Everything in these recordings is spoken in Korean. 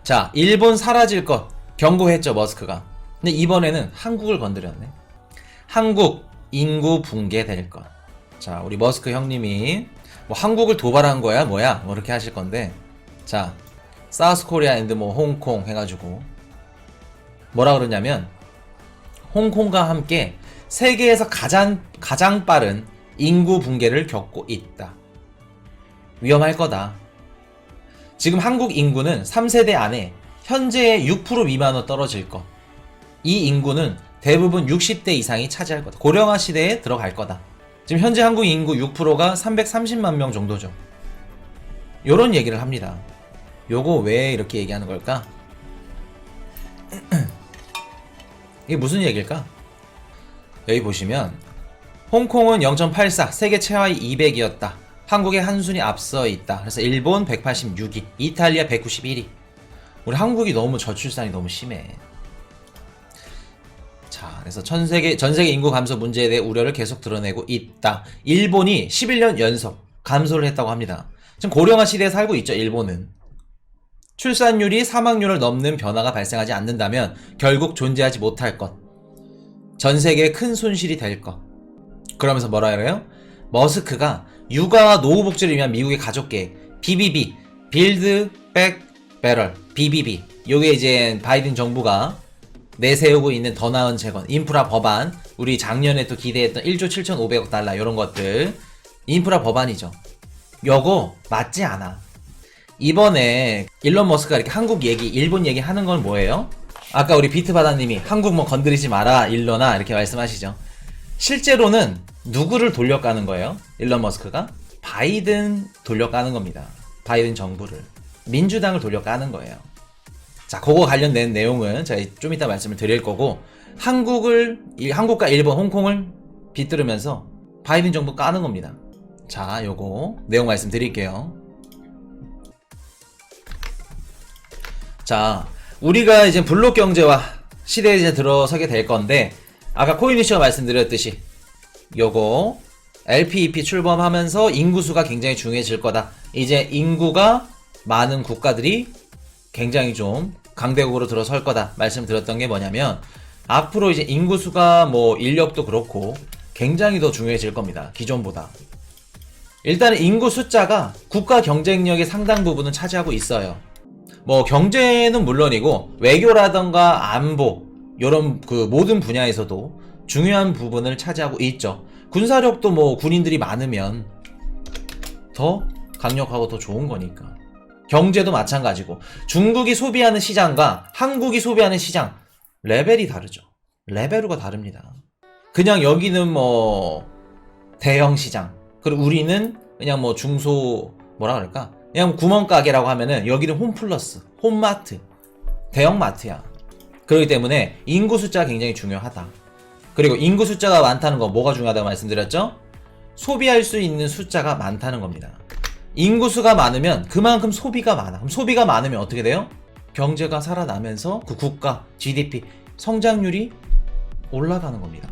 자, 일본 사라질 것 경고했죠, 머스크가. 근데 이번에는 한국을 건드렸네. 한국 인구 붕괴될 것. 자, 우리 머스크 형님이 뭐 한국을 도발한 거야 뭐야 뭐 이렇게 하실 건데, 자, 사우스 코리아 앤드 뭐 홍콩 해가지고 뭐라 그러냐면, 홍콩과 함께 세계에서 가장 빠른 인구 붕괴를 겪고 있다. 위험할 거다. 지금 한국 인구는 3세대 안에 현재의 6% 미만으로 떨어질 것. 이 인구는 대부분 60대 이상이 차지할 거다. 고령화 시대에 들어갈 거다. 지금 현재 한국 인구 6%가 330만 명 정도죠. 요런 얘기를 합니다. 요거 왜 이렇게 얘기하는 걸까? 이게 무슨 얘기일까? 여기 보시면 홍콩은 0.84 세계 최하위 200이었다. 한국의 한순위 앞서 있다. 그래서 일본 186위, 이탈리아 191위. 우리 한국이 너무 저출산이 너무 심해. 자, 그래서 전 세계 인구 감소 문제에 대해 우려를 계속 드러내고 있다. 일본이 11년 연속 감소를 했다고 합니다. 지금 고령화 시대에 살고 있죠, 일본은. 출산율이 사망률을 넘는 변화가 발생하지 않는다면 결국 존재하지 못할 것. 전 세계에 큰 손실이 될 것. 그러면서 뭐라 그래요? 머스크가 육아와 노후 복지를 위한 미국의 가족계획 BBB, 빌드 백 베럴, BBB. 요게 이제 바이든 정부가 내세우고 있는 더 나은 재건, 인프라 법안, 우리 작년에 또 기대했던 1조 7,500억 달러 요런 것들, 인프라 법안이죠. 요거 맞지 않아. 이번에 일론 머스크가 이렇게 한국 얘기, 일본 얘기 하는 건 뭐예요? 아까 우리 비트바다님이 한국 뭐 건드리지 마라 일론아 이렇게 말씀하시죠. 실제로는 누구를 돌려까는 거예요? 일론 머스크가? 바이든 돌려까는 겁니다. 바이든 정부를. 민주당을 돌려까는 거예요. 자, 그거 관련된 내용은 제가 좀 이따 말씀을 드릴 거고, 한국과 일본, 홍콩을 비틀으면서 바이든 정부 까는 겁니다. 자, 요거 내용 말씀드릴게요. 자, 우리가 이제 블록 경제화 시대에 이제 들어서게 될 건데, 아까 코인이슈가 말씀드렸듯이 요거 LPEP 출범하면서 인구수가 굉장히 중요해질 거다. 이제 인구가 많은 국가들이 굉장히 좀 강대국으로 들어설 거다 말씀드렸던 게 뭐냐면, 앞으로 이제 인구수가 뭐 인력도 그렇고 굉장히 더 중요해질 겁니다. 기존보다. 일단은 인구 숫자가 국가 경쟁력의 상당 부분은 차지하고 있어요. 뭐 경제는 물론이고 외교라던가 안보 요런 그 모든 분야에서도 중요한 부분을 차지하고 있죠. 군사력도 뭐 군인들이 많으면 더 강력하고 더 좋은 거니까. 경제도 마찬가지고 중국이 소비하는 시장과 한국이 소비하는 시장 레벨이 다르죠. 레벨로가 다릅니다. 그냥 여기는 뭐 대형 시장, 그리고 우리는 그냥 뭐 중소 뭐라 그럴까, 그냥 구멍가게라고 하면은 여기는 홈플러스, 홈마트, 대형마트야. 그렇기 때문에 인구 숫자가 굉장히 중요하다. 그리고 인구 숫자가 많다는 거 뭐가 중요하다고 말씀드렸죠? 소비할 수 있는 숫자가 많다는 겁니다. 인구수가 많으면 그만큼 소비가 많아. 그럼 소비가 많으면 어떻게 돼요? 경제가 살아나면서 그 국가 GDP 성장률이 올라가는 겁니다.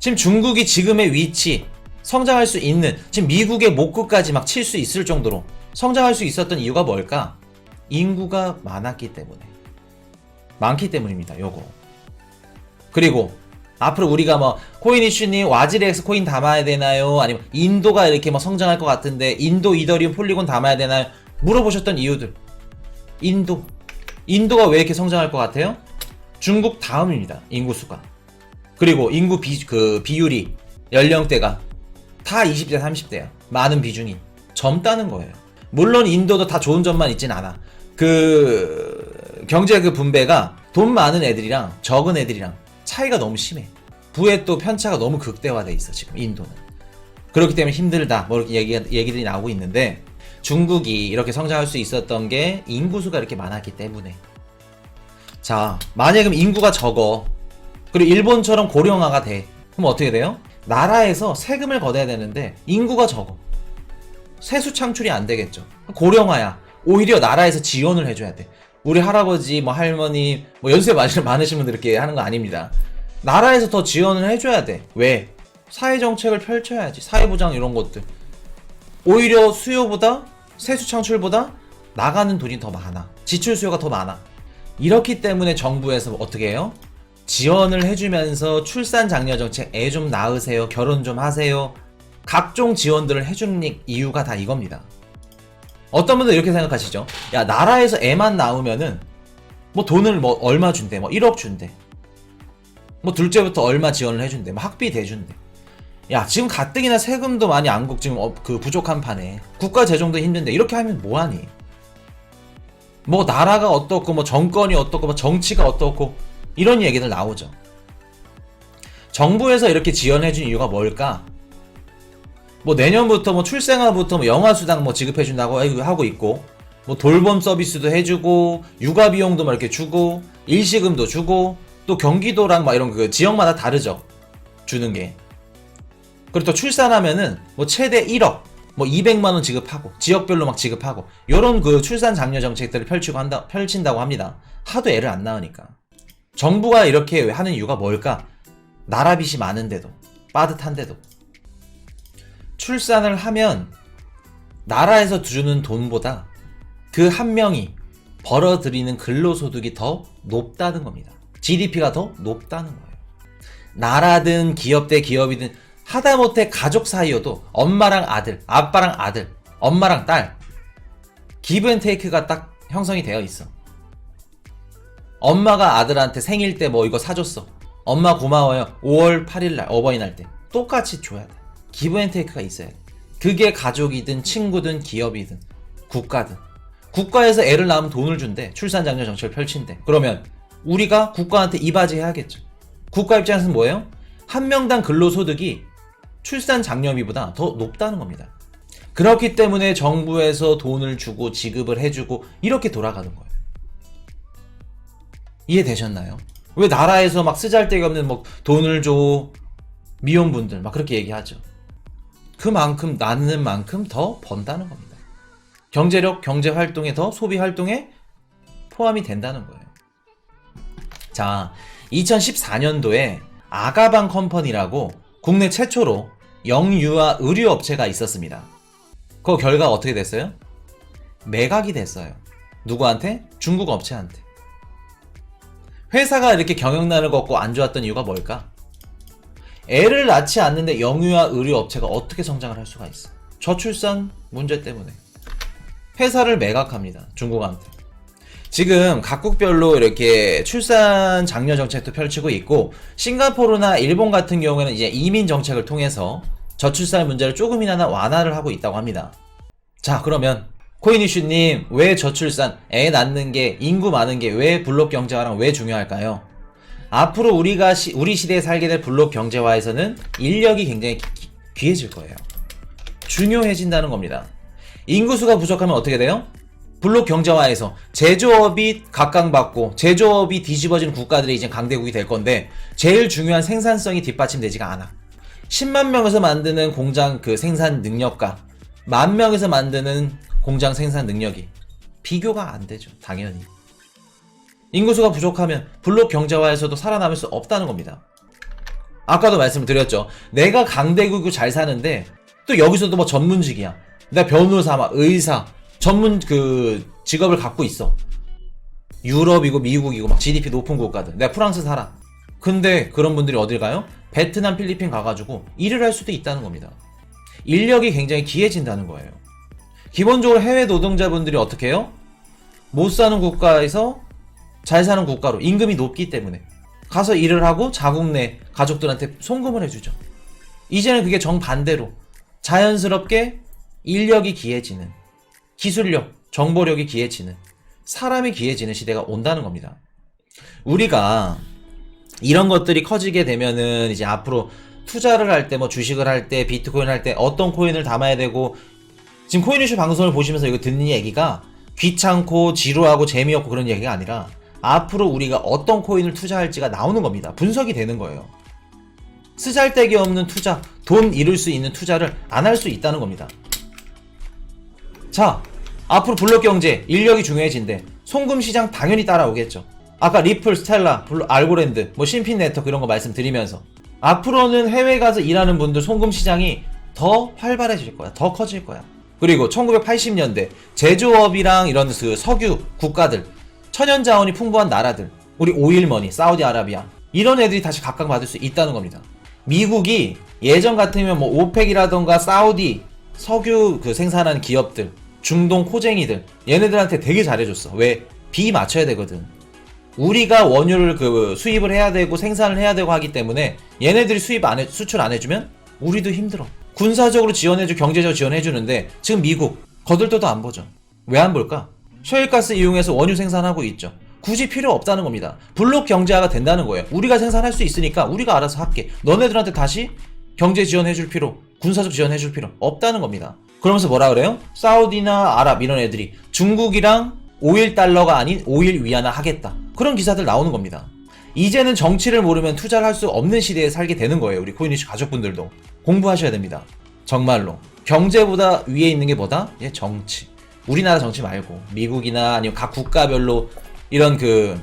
지금 중국이 지금의 위치, 성장할 수 있는, 지금 미국의 목구까지 막 칠 수 있을 정도로 성장할 수 있었던 이유가 뭘까? 인구가 많았기 때문에. 많기 때문입니다. 요거. 그리고 앞으로 우리가 뭐 코인 이슈님 와지렉스 코인 담아야 되나요? 아니면 인도가 이렇게 뭐 성장할 것 같은데 인도 이더리움 폴리곤 담아야 되나요? 물어보셨던 이유들. 인도가 왜 이렇게 성장할 것 같아요? 중국 다음입니다. 인구수가. 그리고 인구 비율이, 연령대가 다 20대 30대야. 많은 비중이 젊다는 거예요. 물론 인도도 다 좋은 점만 있진 않아. 경제 분배가 돈 많은 애들이랑 적은 애들이랑 차이가 너무 심해. 부의 또 편차가 너무 극대화돼 있어 지금 인도는. 그렇기 때문에 힘들다 뭐 이렇게 얘기들이 나오고 있는데, 중국이 이렇게 성장할 수 있었던 게 인구수가 이렇게 많았기 때문에. 자, 만약에 그럼 인구가 적어, 그리고 일본처럼 고령화가 돼, 그럼 어떻게 돼요? 나라에서 세금을 걷어야 되는데 인구가 적어, 세수 창출이 안 되겠죠. 고령화야. 오히려 나라에서 지원을 해줘야 돼. 우리 할아버지, 뭐 할머니, 뭐 연세 많으신 분들 이렇게 하는 거 아닙니다. 나라에서 더 지원을 해줘야 돼. 왜? 사회정책을 펼쳐야지. 사회보장 이런 것들. 오히려 수요보다, 세수 창출보다 나가는 돈이 더 많아. 지출 수요가 더 많아. 이렇기 때문에 정부에서 어떻게 해요? 지원을 해주면서 출산 장려 정책, 애 좀 낳으세요, 결혼 좀 하세요, 각종 지원들을 해주는 이유가 다 이겁니다. 어떤 분들 이렇게 생각하시죠? 야, 나라에서 애만 낳으면은 뭐 돈을 뭐 얼마 준대, 뭐 1억 준대, 뭐 둘째부터 얼마 지원을 해준대, 뭐 학비 대준대. 야, 지금 가뜩이나 세금도 많이 안국 지금 그 부족한 판에 국가 재정도 힘든데 이렇게 하면 뭐하니? 뭐 나라가 어떻고 뭐 정권이 어떻고 뭐 정치가 어떻고 이런 얘기들 나오죠. 정부에서 이렇게 지원해준 이유가 뭘까? 뭐 내년부터 뭐 출생아부터 뭐 영아수당 뭐 지급해준다고 하고 있고, 뭐 돌봄 서비스도 해주고, 육아 비용도 막 이렇게 주고, 일시금도 주고, 또 경기도랑 막 이런 그 지역마다 다르죠. 주는 게. 그리고 또 출산하면은 뭐 최대 1억, 뭐 200만원 지급하고, 지역별로 막 지급하고, 요런 그 출산 장려 정책들을 펼친다고 합니다. 하도 애를 안 낳으니까. 정부가 이렇게 하는 이유가 뭘까? 나라 빚이 많은데도, 빠듯한데도. 출산을 하면 나라에서 주는 돈보다 그 한 명이 벌어들이는 근로소득이 더 높다는 겁니다. GDP가 더 높다는 거예요. 나라든 기업 대 기업이든 하다못해 가족 사이여도 엄마랑 아들, 아빠랑 아들, 엄마랑 딸, 기브 앤 테이크가 딱 형성이 되어 있어. 엄마가 아들한테 생일 때 뭐 이거 사줬어. 엄마 고마워요. 5월 8일날 어버이날 때 똑같이 줘야 돼. 기브 앤 테이크가 있어야 돼. 그게 가족이든 친구든 기업이든 국가든. 국가에서 애를 낳으면 돈을 준대. 출산장려 정책을 펼친대. 그러면 우리가 국가한테 이바지 해야겠죠. 국가 입장에서는 뭐예요? 한 명당 근로소득이 출산장려비보다 더 높다는 겁니다. 그렇기 때문에 정부에서 돈을 주고 지급을 해주고 이렇게 돌아가는 거예요. 이해되셨나요? 왜 나라에서 막 쓰잘데기 없는 뭐 돈을 줘, 미혼분들 막 그렇게 얘기하죠. 그만큼 낳는 만큼 더 번다는 겁니다. 경제력, 경제활동에 더 소비활동에 포함이 된다는 거예요. 자, 2014년도에 아가방 컴퍼니라고 국내 최초로 영유아 의류업체가 있었습니다. 그 결과가 어떻게 됐어요? 매각이 됐어요. 누구한테? 중국 업체한테. 회사가 이렇게 경영난을 겪고 안 좋았던 이유가 뭘까? 애를 낳지 않는데 영유아 의류업체가 어떻게 성장을 할 수가 있어? 저출산 문제 때문에 회사를 매각합니다. 중국한테. 지금 각국별로 이렇게 출산 장려 정책도 펼치고 있고, 싱가포르나 일본 같은 경우에는 이제 이민 정책을 통해서 저출산 문제를 조금이나마 완화를 하고 있다고 합니다. 자, 그러면 코인이슈님, 왜 저출산, 애 낳는 게, 인구 많은 게 왜 블록 경제화랑 왜 중요할까요? 앞으로 우리 시대에 살게 될 블록 경제화에서는 인력이 굉장히 귀해질 거예요. 중요해진다는 겁니다. 인구수가 부족하면 어떻게 돼요? 블록 경제화에서 제조업이 각광받고 제조업이 뒤집어지는 국가들이 이제 강대국이 될 건데, 제일 중요한 생산성이 뒷받침되지가 않아. 10만 명에서 만드는 공장 그 생산 능력과 10,000명에서 만드는 공장 생산 능력이 비교가 안 되죠. 당연히. 인구수가 부족하면 블록 경제화에서도 살아남을 수 없다는 겁니다. 아까도 말씀을 드렸죠. 내가 강대국이고 잘 사는데 또 여기서도 뭐 전문직이야. 내가 변호사, 막 의사, 전문 그 직업을 갖고 있어. 유럽이고 미국이고 막 GDP 높은 국가들. 내가 프랑스 살아. 근데 그런 분들이 어딜 가요? 베트남, 필리핀 가가지고 일을 할 수도 있다는 겁니다. 인력이 굉장히 귀해진다는 거예요. 기본적으로 해외 노동자분들이 어떻게 해요? 못 사는 국가에서 잘 사는 국가로, 임금이 높기 때문에 가서 일을 하고 자국 내 가족들한테 송금을 해주죠. 이제는 그게 정반대로 자연스럽게 인력이 귀해지는, 기술력, 정보력이 귀해지는, 사람이 귀해지는 시대가 온다는 겁니다. 우리가 이런 것들이 커지게 되면은 이제 앞으로 투자를 할 때, 뭐 주식을 할 때, 비트코인 할 때 어떤 코인을 담아야 되고, 지금 코인이슈 방송을 보시면서 이거 듣는 얘기가 귀찮고 지루하고 재미없고 그런 얘기가 아니라 앞으로 우리가 어떤 코인을 투자할지가 나오는 겁니다. 분석이 되는 거예요. 쓰잘데기 없는 투자, 돈 잃을 수 있는 투자를 안 할 수 있다는 겁니다. 자, 앞으로 블록 경제, 인력이 중요해진대. 송금 시장 당연히 따라오겠죠. 아까 리플, 스텔라, 알고랜드, 뭐 신핀 네트워크 이런 거 말씀드리면서 앞으로는 해외 가서 일하는 분들 송금 시장이 더 활발해질 거야. 더 커질 거야. 그리고 1980년대 제조업이랑 이런 그 석유 국가들, 천연자원이 풍부한 나라들, 우리 오일머니, 사우디아라비아 이런 애들이 다시 각광받을 수 있다는 겁니다. 미국이 예전 같으면 뭐 오펙이라던가 사우디 석유 그 생산하는 기업들, 중동 코쟁이들 얘네들한테 되게 잘해줬어. 왜? 비 맞춰야 되거든. 우리가 원유를 그 수입을 해야 되고 생산을 해야 되고 하기 때문에 얘네들이 수출 안 해주면 우리도 힘들어. 군사적으로 지원해주고 경제적으로 지원해주는데 지금 미국 거들떠도 안 보죠. 왜 안 볼까? 셰일가스 이용해서 원유 생산하고 있죠. 굳이 필요 없다는 겁니다. 블록 경제화가 된다는 거예요. 우리가 생산할 수 있으니까 우리가 알아서 할게. 너네들한테 다시 경제 지원해줄 필요, 군사적 지원해줄 필요 없다는 겁니다. 그러면서 뭐라 그래요? 사우디나 아랍 이런 애들이 중국이랑 오일 달러가 아닌 오일 위안화 하겠다. 그런 기사들 나오는 겁니다. 이제는 정치를 모르면 투자를 할 수 없는 시대에 살게 되는 거예요. 우리 코인이슈 가족분들도 공부하셔야 됩니다. 정말로 경제보다 위에 있는 게 뭐다? 예, 정치. 우리나라 정치 말고 미국이나 아니면 각 국가별로 이런 그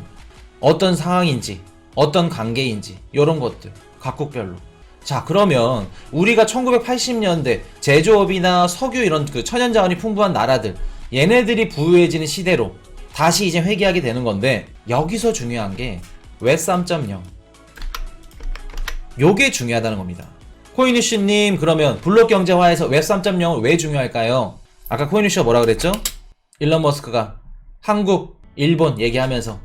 어떤 상황인지 어떤 관계인지 이런 것들 각국별로. 자, 그러면 우리가 1980년대 제조업이나 석유 이런 그 천연자원이 풍부한 나라들 얘네들이 부유해지는 시대로 다시 이제 회귀하게 되는 건데 여기서 중요한 게 웹 3.0 요게 중요하다는 겁니다. 코인이슈님, 그러면 블록 경제화에서 웹 3.0은 왜 중요할까요? 아까 코인이슈가 뭐라 그랬죠? 일론 머스크가 한국, 일본 얘기하면서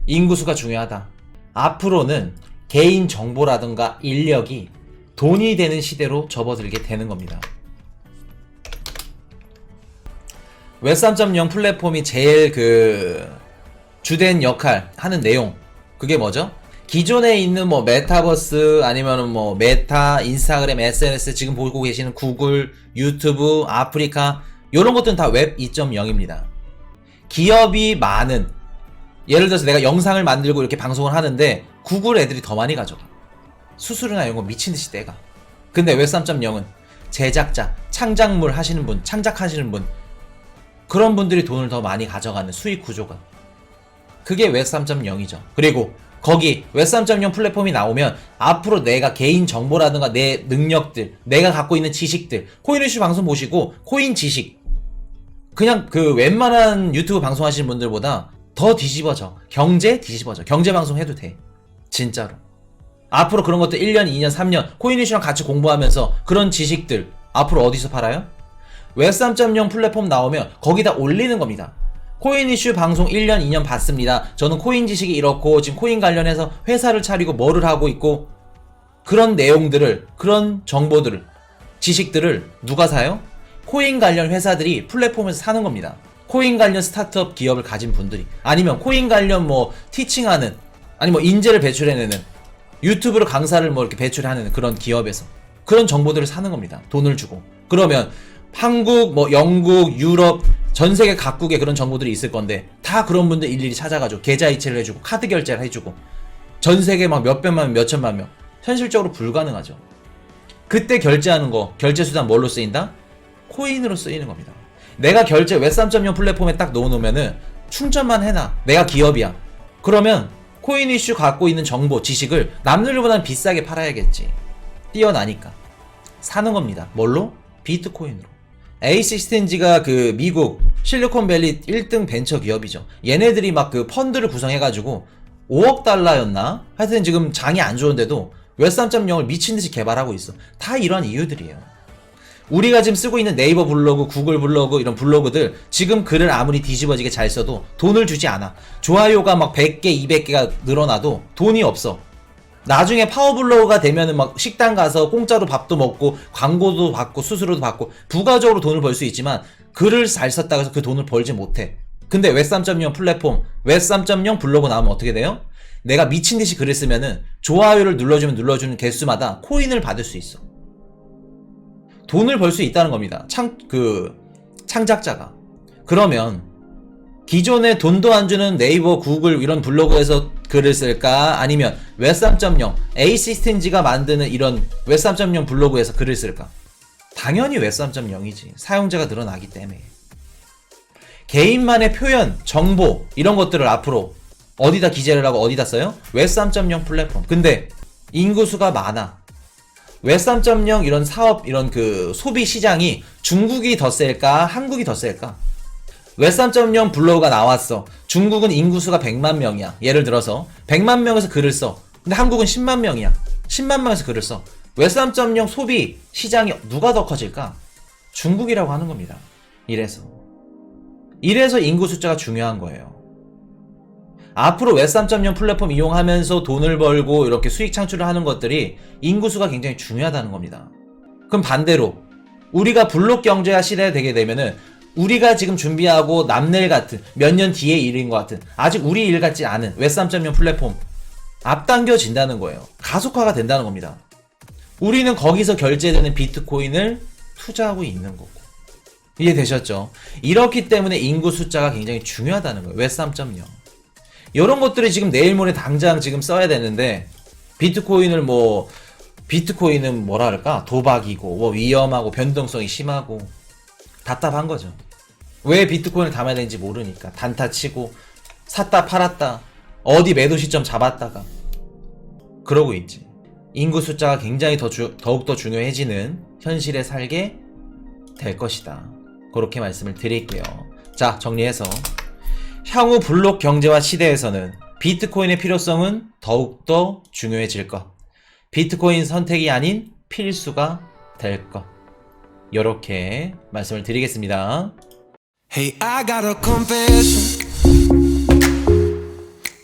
인구수가 중요하다. 앞으로는 개인 정보라든가 인력이 돈이 되는 시대로 접어들게 되는 겁니다. 웹 3.0 플랫폼이 제일 그 주된 역할 하는 내용 그게 뭐죠? 기존에 있는 뭐 메타버스 아니면은 뭐 메타, 인스타그램, SNS 지금 보고 계시는 구글, 유튜브, 아프리카 이런 것들은 다 웹 2.0입니다. 기업이 많은, 예를 들어서 내가 영상을 만들고 이렇게 방송을 하는데 구글 애들이 더 많이 가져가. 수수료나 이런 거 미친듯이 떼가. 근데 웹 3.0은 제작자, 창작물 하시는 분, 창작하시는 분 그런 분들이 돈을 더 많이 가져가는 수익 구조가, 그게 웹 3.0이죠. 그리고 거기 웹 3.0 플랫폼이 나오면 앞으로 내가 개인 정보라든가 내 능력들, 내가 갖고 있는 지식들, 코인이슈 방송 보시고 코인 지식 그냥 그 웬만한 유튜브 방송하시는 분들보다 더 뒤집어져. 경제 뒤집어져. 경제 방송 해도 돼. 진짜로. 앞으로 그런 것들 1년, 2년, 3년 코인이슈랑 같이 공부하면서 그런 지식들 앞으로 어디서 팔아요? 웹 3.0 플랫폼 나오면 거기다 올리는 겁니다. 코인이슈 방송 1년, 2년 봤습니다. 저는 코인 지식이 이렇고 지금 코인 관련해서 회사를 차리고 뭐를 하고 있고 그런 내용들을, 그런 정보들을, 지식들을 누가 사요? 코인 관련 회사들이 플랫폼에서 사는 겁니다. 코인 관련 스타트업 기업을 가진 분들이, 아니면 코인 관련 뭐 티칭하는, 아니 뭐 인재를 배출해내는, 유튜브로 강사를 뭐 이렇게 배출하는 그런 기업에서 그런 정보들을 사는 겁니다. 돈을 주고. 그러면 한국, 뭐 영국, 유럽, 전 세계 각국에 그런 정보들이 있을 건데 다 그런 분들 일일이 찾아가지고 계좌 이체를 해주고 카드 결제를 해주고 전 세계 막 몇백만 명, 몇천만 명, 현실적으로 불가능하죠. 그때 결제하는 거, 결제 수단 뭘로 쓰인다? 코인으로 쓰이는 겁니다. 내가 결제 웹 3.0 플랫폼에 딱 넣어놓으면은 충전만 해놔. 내가 기업이야. 그러면 코인 이슈 갖고 있는 정보, 지식을 남들보다는 비싸게 팔아야겠지. 뛰어나니까. 사는 겁니다. 뭘로? 비트코인으로. 에이시스텐지가 그 미국 실리콘밸리 1등 벤처 기업이죠. 얘네들이 막 그 펀드를 구성해가지고 5억 달러였나? 하여튼 지금 장이 안 좋은데도 웹 3.0을 미친듯이 개발하고 있어. 다 이런 이유들이에요. 우리가 지금 쓰고 있는 네이버 블로그, 구글 블로그 이런 블로그들 지금 글을 아무리 뒤집어지게 잘 써도 돈을 주지 않아. 좋아요가 막 100개, 200개가 늘어나도 돈이 없어. 나중에 파워블로거가 되면은 막 식당 가서 공짜로 밥도 먹고 광고도 받고 수수료도 받고 부가적으로 돈을 벌 수 있지만 글을 잘 썼다고 해서 그 돈을 벌지 못해. 근데 웹 3.0 플랫폼, 웹 3.0 블로그 나오면 어떻게 돼요? 내가 미친듯이 글을 쓰면은 좋아요를 눌러주면 눌러주는 개수마다 코인을 받을 수 있어. 돈을 벌 수 있다는 겁니다. 창작자가. 그러면 기존에 돈도 안 주는 네이버, 구글 이런 블로그에서 글을 쓸까? 아니면 웹 3.0, 에이시스텐지가 만드는 이런 웹 3.0 블로그에서 글을 쓸까? 당연히 웹 3.0이지. 사용자가 늘어나기 때문에. 개인만의 표현, 정보 이런 것들을 앞으로 어디다 기재를 하고 어디다 써요? 웹 3.0 플랫폼. 근데 인구수가 많아. 웹3.0 이런 사업, 이런 그 소비 시장이 중국이 더 셀까? 한국이 더 셀까? 웹3.0 블로그가 나왔어. 중국은 인구수가 100만 명이야. 예를 들어서 100만 명에서 글을 써. 근데 한국은 10만 명이야. 10만 명에서 글을 써. 웹3.0 소비 시장이 누가 더 커질까? 중국이라고 하는 겁니다. 이래서 인구 숫자가 중요한 거예요. 앞으로 웹3.0 플랫폼 이용하면서 돈을 벌고 이렇게 수익 창출을 하는 것들이 인구수가 굉장히 중요하다는 겁니다. 그럼 반대로 우리가 블록 경제화 시대가 되게 되면은 우리가 지금 준비하고 남일 같은 몇 년 뒤에 일인 것 같은 아직 우리 일 같지 않은 웹3.0 플랫폼 앞당겨진다는 거예요. 가속화가 된다는 겁니다. 우리는 거기서 결제되는 비트코인을 투자하고 있는 거고. 이해되셨죠? 이렇기 때문에 인구 숫자가 굉장히 중요하다는 거예요. 웹3.0 이런 것들이 지금 내일 모레 당장 지금 써야 되는데 비트코인은 뭐라 할까? 도박이고 뭐 위험하고 변동성이 심하고 답답한 거죠. 왜 비트코인을 담아야 되는지 모르니까 단타 치고 샀다 팔았다 어디 매도 시점 잡았다가 그러고 있지. 인구 숫자가 굉장히 더욱더 중요해지는 현실에 살게 될 것이다. 그렇게 말씀을 드릴게요. 자, 정리해서 향후 블록 경제화 시대에서는 비트코인의 필요성은 더욱더 중요해질 것. 비트코인 선택이 아닌 필수가 될 것. 이렇게 말씀을 드리겠습니다. Hey, I got a confession.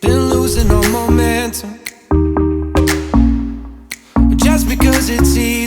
Been losing all momentum. Just because it's easy.